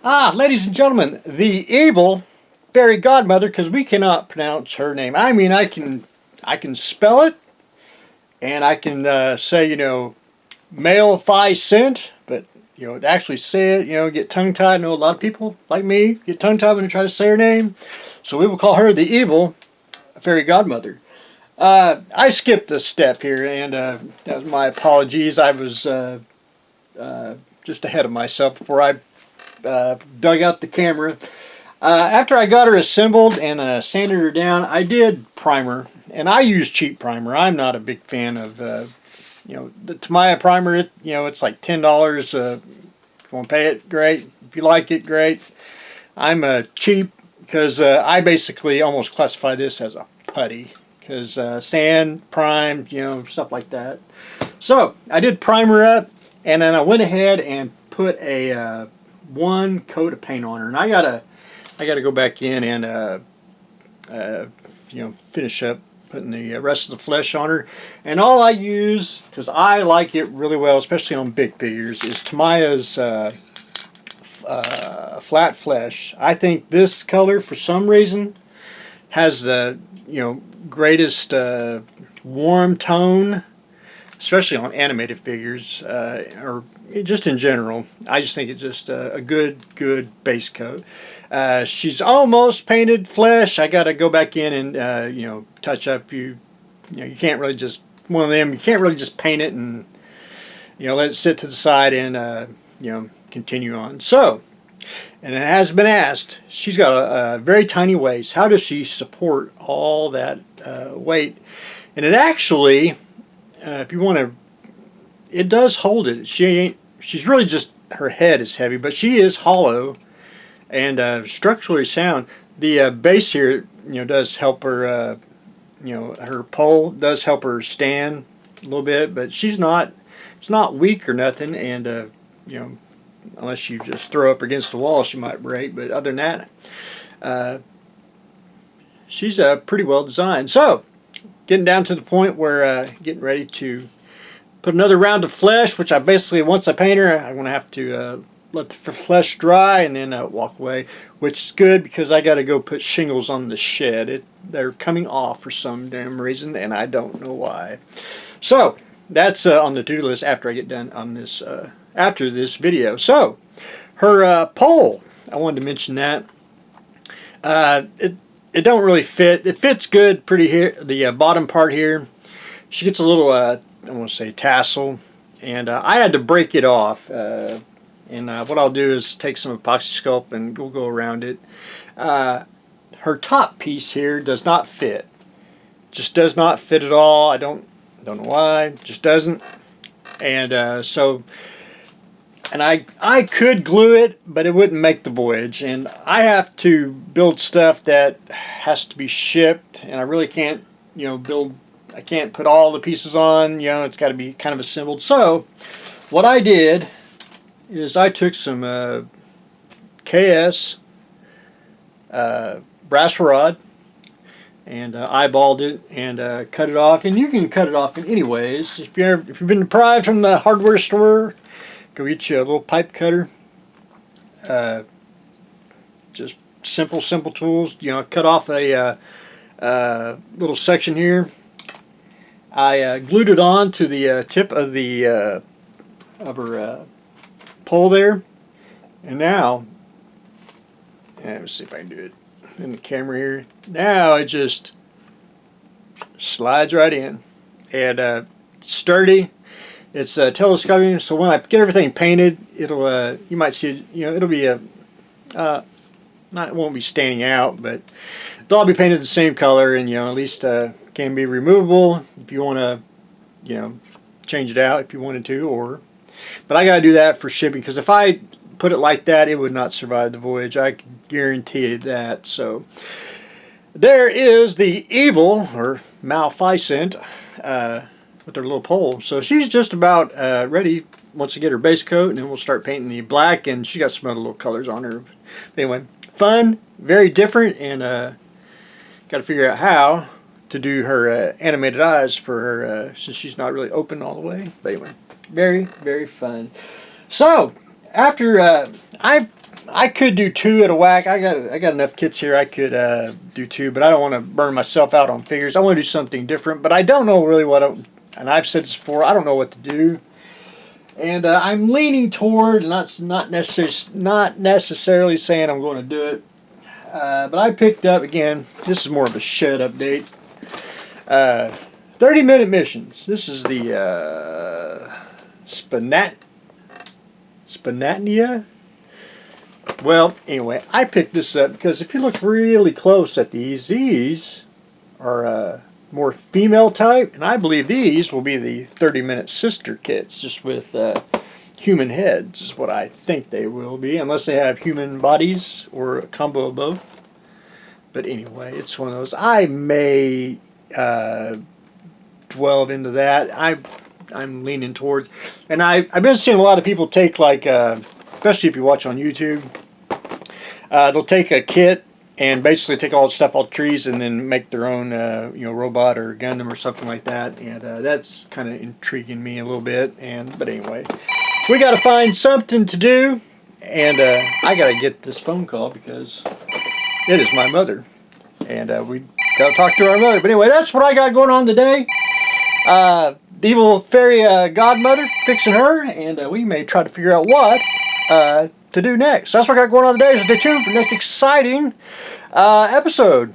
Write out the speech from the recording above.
Ladies and gentlemen, the evil fairy godmother, because we cannot pronounce her name. I mean, I can spell it, and I can say, Maleficent, but to actually say it, get tongue-tied. I know a lot of people like me get tongue-tied when they try to say her name, so we will call her the evil fairy godmother. I skipped a step here, and that was my apologies. I was just ahead of myself before I dug out the camera. After I got her assembled and sanded her down, I did primer, and I use cheap primer. I'm not a big fan of, the Tamiya primer. It's like $10. If you want to pay it, great. If you like it, great. I'm cheap because I basically almost classify this as a putty because sand, prime, stuff like that. So I did primer up, and then I went ahead and put a one coat of paint on her, and I gotta go back in and finish up putting the rest of the flesh on her. And all I use, because I like it really well, especially on big figures, is Tamiya's flat flesh. I think this color, for some reason, has the greatest warm tone, especially on animated figures, or just in general. I just think it's just a good base coat. She's almost painted flesh. I got to go back in and touch up. You can't really just one of them. You can't really just paint it and let it sit to the side and continue on. So, and it has been asked. She's got a very tiny waist. How does she support all that weight? And it actually, if you want to, it does hold it. She's really just, her head is heavy, but she is hollow and structurally sound. The base here, does help her, her pole does help her stand a little bit, but it's not weak or nothing, and, unless you just throw up against the wall, she might break, but other than that, she's pretty well designed. So, getting down to the point where getting ready to put another round of flesh, which I basically, once I paint her, I'm going to have to let the flesh dry and then walk away, which is good because I got to go put shingles on the shed. They're coming off for some damn reason, and I don't know why. So, that's on the to-do list after I get done on this, after this video. So, her pole, I wanted to mention that. It don't really fit. It fits good pretty here, the bottom part here. She gets a little, I want to say tassel, and I had to break it off. And what I'll do is take some epoxy sculpt and we'll go around it. Her top piece here does not fit. Just does not fit at all. I don't know why. Just doesn't. And and I could glue it, but it wouldn't make the voyage. And I have to build stuff that has to be shipped, and I really can't, I can't put all the pieces on, it's got to be kind of assembled. So, what I did is I took some KS brass rod and eyeballed it and cut it off. And you can cut it off in any ways. If you've been deprived from the hardware store, go get you a little pipe cutter. Just simple tools. Cut off a little section here. I glued it on to the tip of the of her pole there, and now, let's see if I can do it in the camera here. Now it just slides right in, and sturdy. It's telescoping, so when I get everything painted, it'll you might see it, it'll be it won't be standing out, but it'll all be painted the same color, and at least can be removable if you want to change it out if you wanted to, but I gotta do that for shipping, because if I put it like that, it would not survive the voyage. I can guarantee that. So there is the evil, or Maleficent, with her little pole. So she's just about ready once I get her base coat, and then we'll start painting the black, and she got some other little colors on her. But anyway, fun, very different, and got to figure out how to do her animated eyes for her, since she's not really open all the way. But anyway, very fun. So after I I could do 2 at a whack. I got enough kits here. I could do 2, but I don't want to burn myself out on figures. I want to do something different, but I don't know really and I've said this before, I don't know what to do. And I'm leaning toward, not necessarily saying I'm going to do it, but I picked up, again, this is more of a shed update, 30-minute missions. This is the Spinatnia. Well, anyway, I picked this up because if you look really close at these are more female type, and I believe these will be the 30-minute sister kits, just with human heads is what I think they will be, unless they have human bodies or a combo of both. But anyway, it's one of those. I may delve into that. I'm leaning towards, and I've been seeing a lot of people take, like, especially if you watch on YouTube, they'll take a kit and basically take all the stuff off trees and then make their own, robot or Gundam or something like that. And that's kind of intriguing me a little bit. But anyway, we got to find something to do, and I got to get this phone call because it is my mother, and we got to talk to our mother. But anyway, that's what I got going on today. The evil fairy godmother, fixing her, and we may try to figure out what to do next. So that's what I got going on today. So stay tuned for the next exciting episode.